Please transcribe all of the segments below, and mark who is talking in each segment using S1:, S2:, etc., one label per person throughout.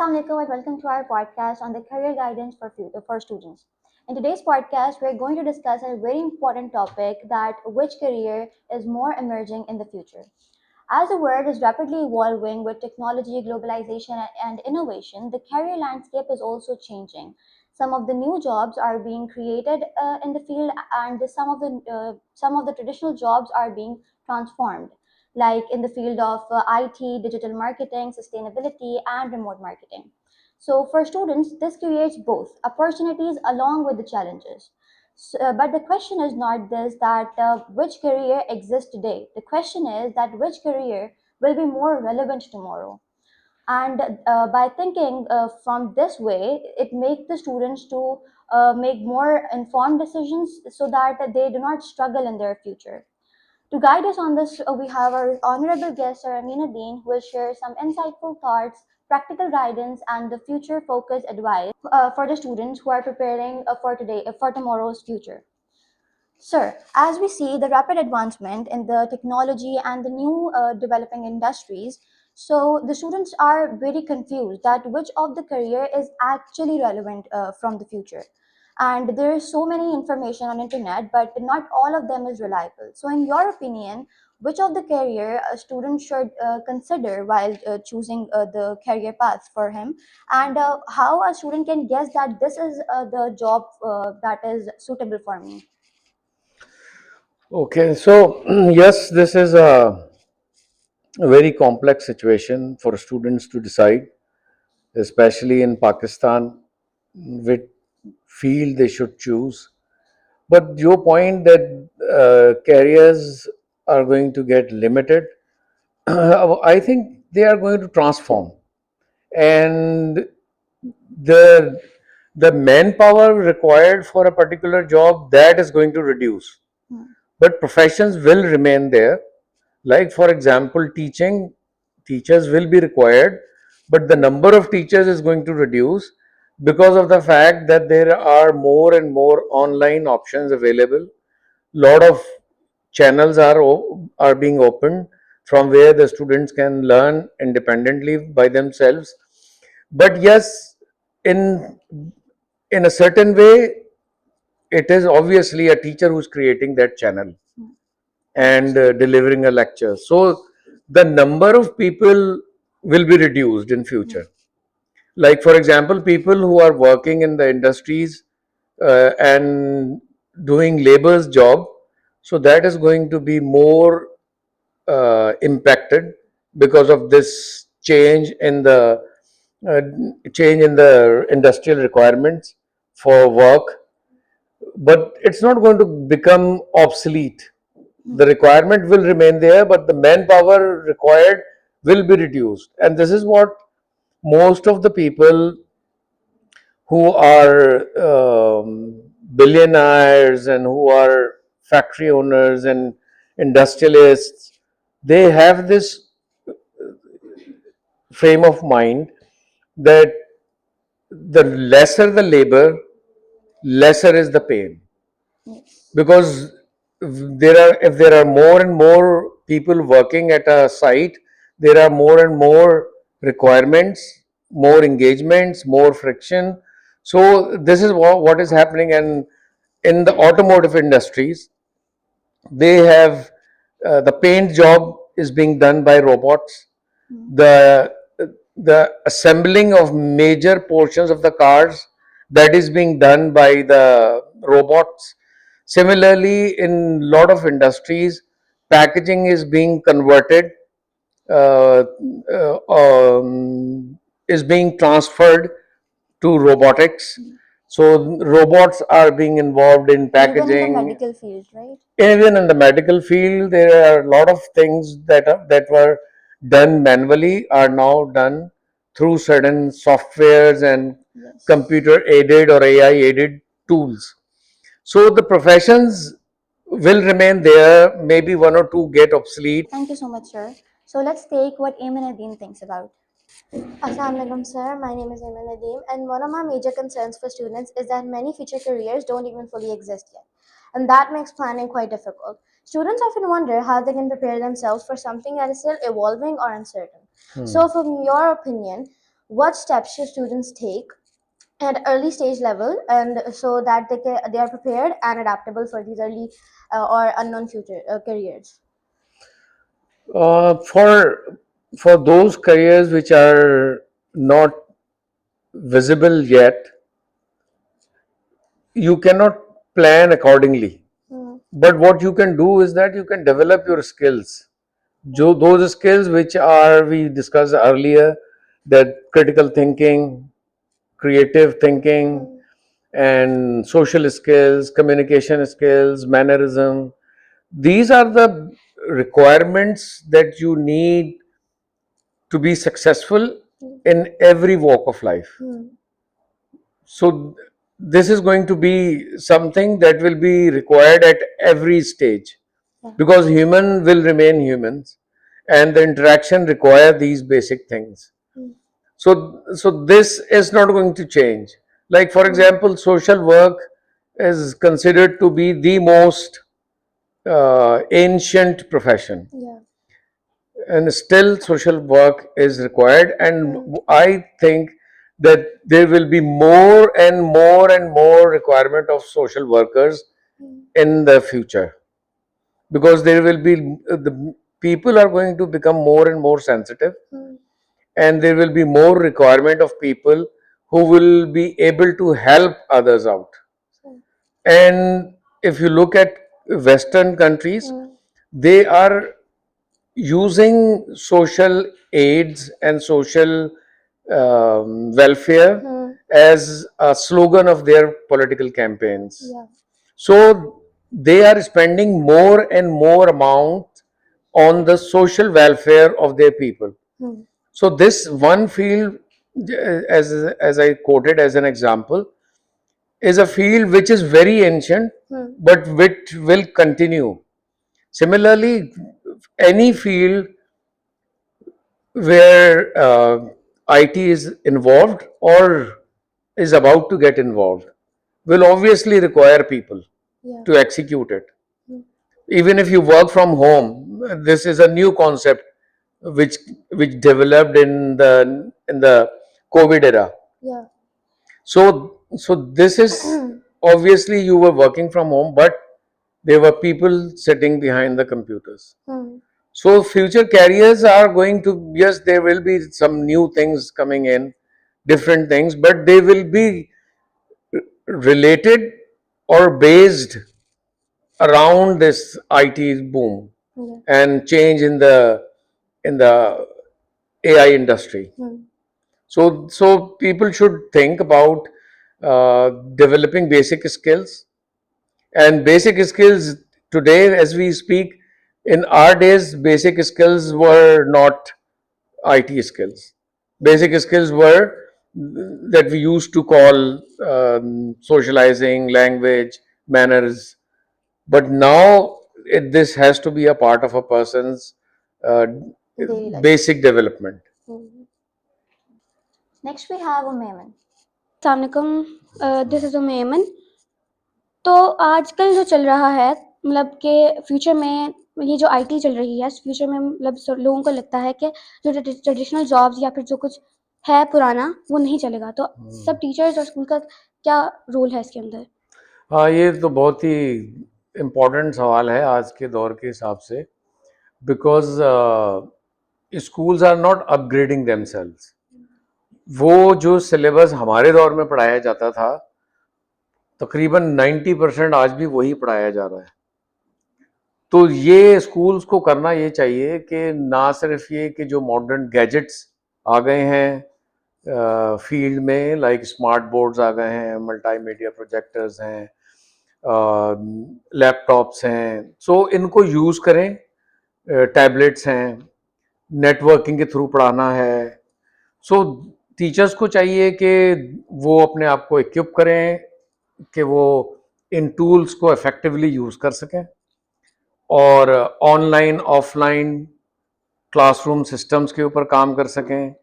S1: Assalamu alaikum and welcome to our podcast on the career guidance for students. In today's podcast, we're going to discuss a very important topic that which career is more emerging in the future. As the world is rapidly evolving with technology, globalization, and innovation, the career landscape is also changing. Some of the new jobs are being created in the field, and some of the traditional jobs are being transformed, like in the field of IT, digital marketing, sustainability, and remote marketing. So, for students, this creates both opportunities along with the challenges. But the question is not this that which career exists today. The question is that which career will be more relevant tomorrow. And by thinking from this way, it makes the students to make more informed decisions so that they do not struggle in their future. To guide us on this, we have our honorable guest, Sir Aminuddin, who will share some insightful thoughts, practical guidance, and the future-focused advice for the students who are preparing for tomorrow's future. Sir, as we see the rapid advancement in the technology and the new developing industries, so the students are very confused that which of the career is actually relevant from the future. And there is so many information on internet, but not all of them is reliable. So, in your opinion, which of the career a student should consider while choosing the career path for him, and how a student can guess that this is the job that is suitable for me?
S2: Okay, so yes, this is a very complex situation for students to decide, especially in Pakistan, which field they should choose. But your point that careers are going to get limited, I think they are going to transform, and the the manpower required for a particular job that is going to reduce,
S1: Hmm.
S2: but professions will remain there. Like, for example, teachers will be required, but the number of teachers is going to reduce because of the fact that there are more and more online options available. Lot of channels are being opened from where the students can learn independently by themselves. But yes, in in a certain way, it is obviously a teacher who's creating that channel and
S1: Yes.
S2: delivering a lecture. So the number of people will be reduced in
S1: Hmm.
S2: future. Like, for example, people who are working in the industries and doing labor's job, so that is going to be more impacted because of this uh, change in the industrial requirements for work. But it's not going to become obsolete.
S1: Hmm.
S2: The requirement will remain there, but the manpower required will be reduced. And this is what most of the people who are billionaires and who are factory owners and industrialists, they have this frame of mind that the lesser the labor, lesser is the pain.
S1: Yes.
S2: Because if there are more and more people working at a site, there are more and more requirements, more engagements, more friction. So this is what is happening. And in the automotive industries, they have the paint job is being done by robots.
S1: Hmm.
S2: The the assembling of major portions of the cars, that is being done by the robots. Similarly, in lot of industries, packaging is being converted, uh, is being transferred to robotics.
S1: Hmm.
S2: So robots are being involved in
S1: Even in the
S2: packaging.
S1: medical field, right?
S2: Even in the medical field, there are a lot of things that were done manually are now done through certain softwares and
S1: Yes.
S2: computer aided or AI aided tools. So the professions will remain there. Maybe one or two get obsolete.
S1: Thank you so much, sir. So let's take what Aminuddin thinks about. Assalamu alaikum, sir. My name is Nadeem, and one of my major concerns for students is that many future careers don't even fully exist yet, and that makes planning quite difficult. Students often wonder how they can prepare themselves for something that is still evolving or uncertain.
S2: Hmm.
S1: So, from your opinion, what steps should students take at early stage level, and so that they are prepared and adaptable for these early or unknown future careers?
S2: Uh, for for those careers which are not visible yet, you cannot plan accordingly. But what you can do is that you can develop your skills. Those skills which are we discussed earlier, that critical thinking, creative thinking, and social skills, communication skills, mannerism. These are the requirements that you need to be successful in every walk of life. So, this is going to be something that will be required at every stage, because human will remain humans and the interaction require these basic things. So this is not going to change. Like, for example, social work is considered to be the most ancient profession, and still social work is required. And I think that there will be more and more and more requirement of social workers in the future, because there will be the people are going to become more and more sensitive, and there will be more requirement of people who will be able to help others out. And if you look at western countries, they are using social aids and social welfare as a slogan of their political campaigns. So they are spending more and more amount on the social welfare of their people. So this one field, as I quoted as an example, is a field which is very ancient, but which will continue. Similarly, any field where IT is involved or is about to get involved will obviously require people to execute it. Even if you work from home, this is a new concept which developed in the COVID era. So this is obviously you were working from home, but there were people sitting behind the computers. So future careers are going to, yes, there will be some new things coming in, different things, but they will be related or based around this IT boom and change in the AI industry. So people should think about developing basic skills. And basic skills today, as we speak, in our days, basic skills were not IT skills. Basic skills were that we used to call socializing, language, manners. But now this has to be a part of a person's uh, basic development.
S1: Next we have Umayman.
S3: Assalamualaikum, this is Umayman. तो आजकल जो चल रहा है मतलब कि future में ये जो आईटी चल रही है फ्यूचर में मतलब लोगों को लगता है कि जो ट्रेडिशनल जॉब्स या फिर जो कुछ है पुराना वो नहीं चलेगा, तो सब टीचर्स और स्कूल का क्या रोल है इसके अंदर?
S2: हाँ, ये तो बहुत ही इम्पोर्टेंट सवाल है आज के दौर के हिसाब से, because schools are not upgrading themselves. वो जो सिलेबस हमारे दौर में पढ़ाया जाता था, तकरीबन 90% आज भी वही पढ़ाया जा रहा है. तो ये स्कूल्स को करना ये चाहिए कि ना सिर्फ ये कि जो मॉडर्न गैजेट्स आ गए हैं फील्ड में, लाइक स्मार्ट बोर्ड्स आ गए हैं, मल्टीमीडिया प्रोजेक्टर्स हैं, लैपटॉप्स हैं, सो इनको यूज़ करें, टैबलेट्स हैं, नेटवर्किंग के थ्रू पढ़ाना है. सो टीचर्स को चाहिए कि वो अपने आप को इक्विप करें कि वो इन टूल्स को इफेक्टिवली यूज़ कर सकें और ऑनलाइन ऑफलाइन क्लासरूम सिस्टम्स के ऊपर काम कर सकें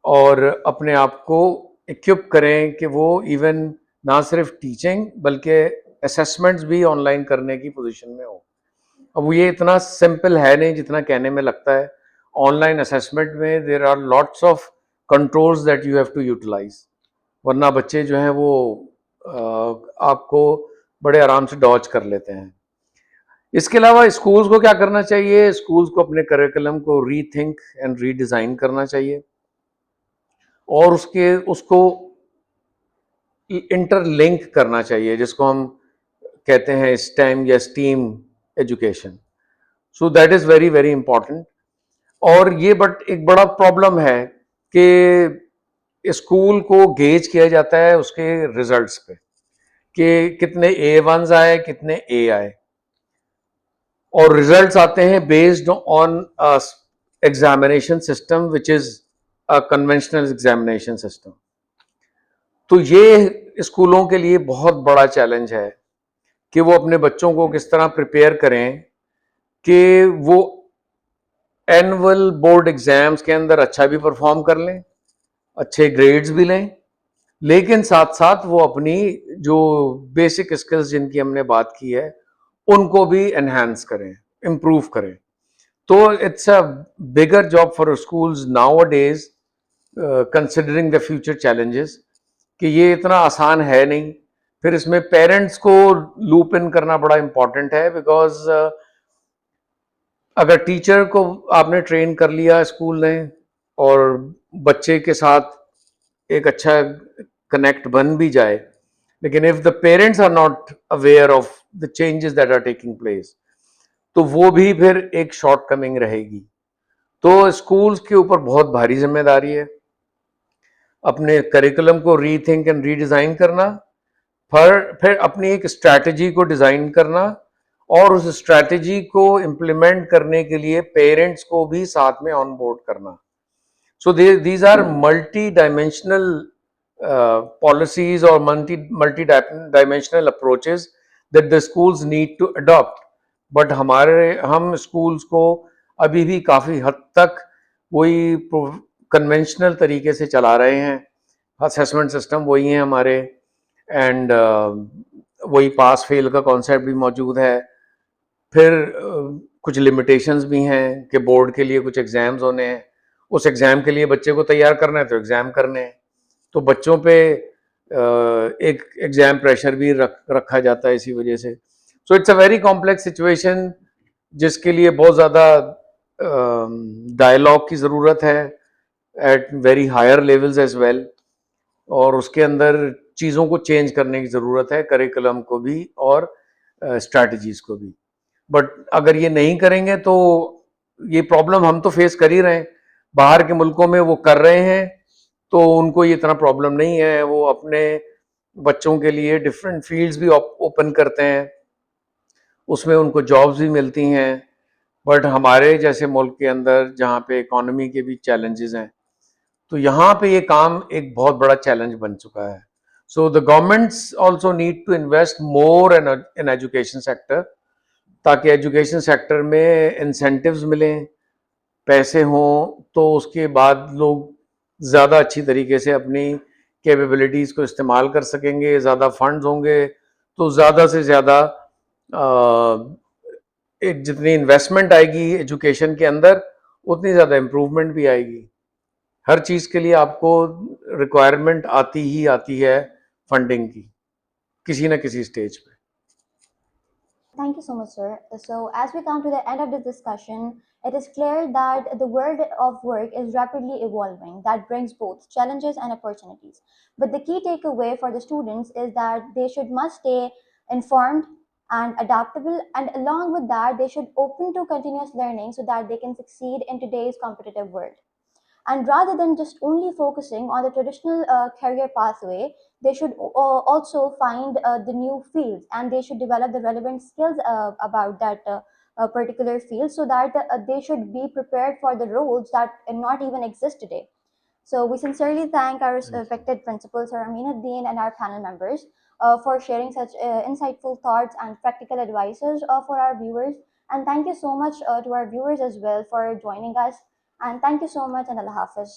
S2: और अपने आप को इक्विप करें कि वो इवन ना सिर्फ टीचिंग बल्कि असेसमेंट्स भी ऑनलाइन करने की पोजीशन में हो. अब ये इतना सिंपल है नहीं जितना कहने में लगता है. ऑनलाइन असेसमेंट में there are lots of controls that you have to utilise, वरना बच्चे जो हैं वो आपको बड़े आराम से डॉज कर लेते हैं। इसके अलावा स्कूल्स को क्या करना चाहिए? स्कूल्स को अपने करिकुलम को रीथिंक एंड रीडिजाइन करना चाहिए और उसको इंटरलिंक करना चाहिए, जिसको हम कहते हैं स्टेम या steam education. So that is very very important. और ये बट एक बड़ा प्रॉब्लम है कि स्कूल को गेज किया जाता है उसके रिजल्ट्स पे, कि कितने A1s आए, कितने A आए, और रिजल्ट्स आते हैं based on examination system which is a conventional examination system. तो ये स्कूलों के लिए बहुत बड़ा चैलेंज है कि वो अपने बच्चों को किस तरह प्रिपेयर करें कि वो एनुअल बोर्ड एग्जाम्स के अंदर अच्छा भी परफॉर्म कर लें, अच्छे ग्रेड्स भी लें, लेकिन साथ साथ वो अपनी जो बेसिक स्किल्स जिनकी हमने बात की है उनको भी एनहांस करें, इम्प्रूव करें। तो it's a bigger job for schools now a days, considering the future challenges, कि ये इतना आसान है नहीं। फिर इसमें पेरेंट्स को लूप इन करना बड़ा इंपॉर्टेंट है, बिकॉज अगर टीचर को आपने ट्रेन कर लिया स्कूल ने और बच्चे के साथ एक अच्छा कनेक्ट बन भी जाए, लेकिन if the parents are not aware of the changes that are taking place, तो वो भी फिर एक शॉर्ट कमिंग रहेगी। तो स्कूल्स के ऊपर बहुत भारी जिम्मेदारी है अपने करिकुलम को रीथिंक एंड रीडिजाइन करना, फिर अपनी एक स्ट्रैटेजी को डिजाइन करना और उस स्ट्रैटेजी को इम्प्लीमेंट करने के लिए पेरेंट्स को भी साथ में ऑन बोर्ड करना। So these are multi-dimensional policies or multi-dimensional approaches that the schools need to adopt. But हम schools को अभी भी काफ़ी हद तक वही कन्वेंशनल तरीके से चला रहे हैं। असेसमेंट सिस्टम वही है हमारे, एंड वही पास फेल का कॉन्सेप्ट भी मौजूद है। फिर कुछ लिमिटेशंस भी हैं कि बोर्ड के लिए कुछ एग्ज़ाम्स होने हैं, उस एग्ज़ाम के लिए बच्चे को तैयार करना है तो एग्ज़ाम करने हैं, तो बच्चों पे एक एग्ज़ाम प्रेशर भी रखा जाता है इसी वजह से। So it's a very complex situation जिसके लिए बहुत ज़्यादा डायलॉग की ज़रूरत है at very higher levels as well, और उसके अंदर चीज़ों को चेंज करने की ज़रूरत है, करिकुलम को भी और स्ट्रैटेजीज़ को भी। बट अगर ये नहीं करेंगे तो ये प्रॉब्लम हम तो फेस कर ही रहे हैं, बाहर के मुल्कों में वो कर रहे हैं, तो उनको ये इतना प्रॉब्लम नहीं है। वो अपने बच्चों के लिए डिफरेंट फील्ड्स भी ओपन करते हैं, उसमें उनको जॉब्स भी मिलती हैं। बट हमारे जैसे मुल्क के अंदर जहाँ पे इकोनॉमी के भी चैलेंजेस हैं, तो यहाँ पे ये काम एक बहुत बड़ा चैलेंज बन चुका है। So the governments also need to invest more in education sector, ताकि एजुकेशन सेक्टर में इंसेंटिव्स मिलें, पैसे हों, तो उसके बाद लोग ज़्यादा अच्छी तरीके से अपनी कैपेबिलिटीज़ को इस्तेमाल कर सकेंगे। ज़्यादा फंड्स होंगे तो ज़्यादा से ज़्यादा एक जितनी इन्वेस्टमेंट आएगी एजुकेशन के अंदर, उतनी ज़्यादा इम्प्रूवमेंट भी आएगी। हर चीज़ के लिए आपको रिक्वायरमेंट आती ही आती है फंडिंग की, किसी न किसी स्टेज पे।
S1: Thank you so much, sir. So, as we come to the end of this discussion, it is clear that the world of work is rapidly evolving. That brings both challenges and opportunities. But the key takeaway for the students is that they should must stay informed and adaptable, and along with that, they should open to continuous learning so that they can succeed in today's competitive world. And rather than just only focusing on the traditional career pathway, they should also find the new fields, and they should develop the relevant skills about that particular field, so that they should be prepared for the roles that not even exist today. So we sincerely thank our respected principal, Sir Aminuddin, and our panel members for sharing such insightful thoughts and practical advices for our viewers. And thank you so much to our viewers as well for joining us. And thank you so much, and Allah Hafiz.